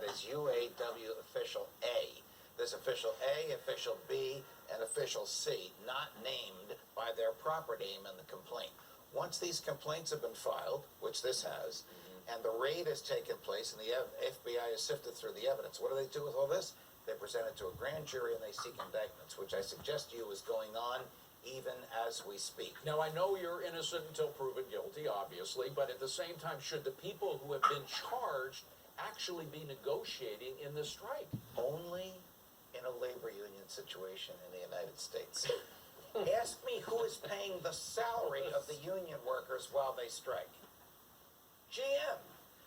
is UAW official A. There's official A, official B, and official C, not named by their proper name in the complaint. Once these complaints have been filed, which this has, and the raid has taken place and the FBI has sifted through the evidence, what do they do with all this? They present it to a grand jury and they seek indictments, which I suggest to you is going on even as we speak. Now, I know you're innocent until proven guilty, obviously, but at the same time, should the people who have been charged actually be negotiating in this strike? Only in a labor union situation in the United States. Ask me who is paying the salary of the union workers while they strike. GM.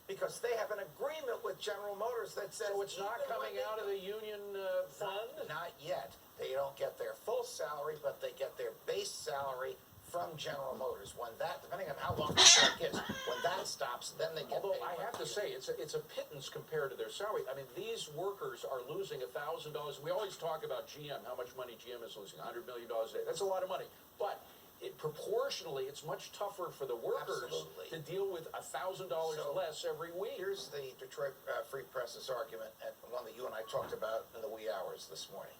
Because they have an agreement with General Motors that says... So it's not coming out of the union fund? Not yet. They don't get their full salary, but they get their base salary from General Motors. When that, depending on how long the strike is, when that stops, then they get Although paid. I have to say, it's a pittance compared to their salary. I mean, these workers are losing $1,000. We always talk about GM, how much money GM is losing, $100 million a day. That's a lot of money. But proportionally, it's much tougher for the workers to deal with $1,000 less every week. Here's the Detroit Free Press's argument, and one that you and I talked about in the wee hours this morning.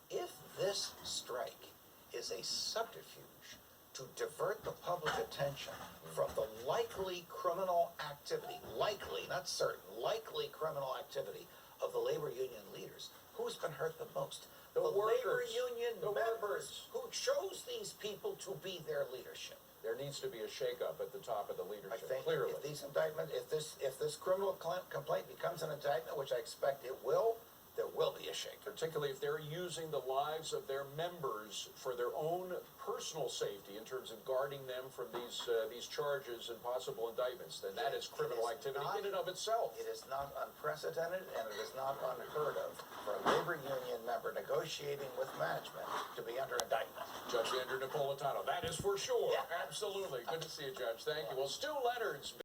If this strike is a subterfuge to divert the public attention from the likely criminal activity, likely, not certain, likely criminal activity of the labor union leaders, who's been hurt the most? The labor union members who chose these people to be their leadership. There needs to be a shakeup at the top of the leadership. I think clearly. if these indictments, if this criminal complaint becomes an indictment, which I expect it will, there will be a shake. Particularly if they're using the lives of their members for their own personal safety in terms of guarding them from these charges and possible indictments, then that is criminal activity in and of itself. It is not unprecedented and it is not unheard of for a labor union member negotiating with management to be under indictment. Judge Andrew Napolitano, that is for sure. Yeah. Absolutely. Good to see you, Judge. Thank you. Well, Stu Leonard's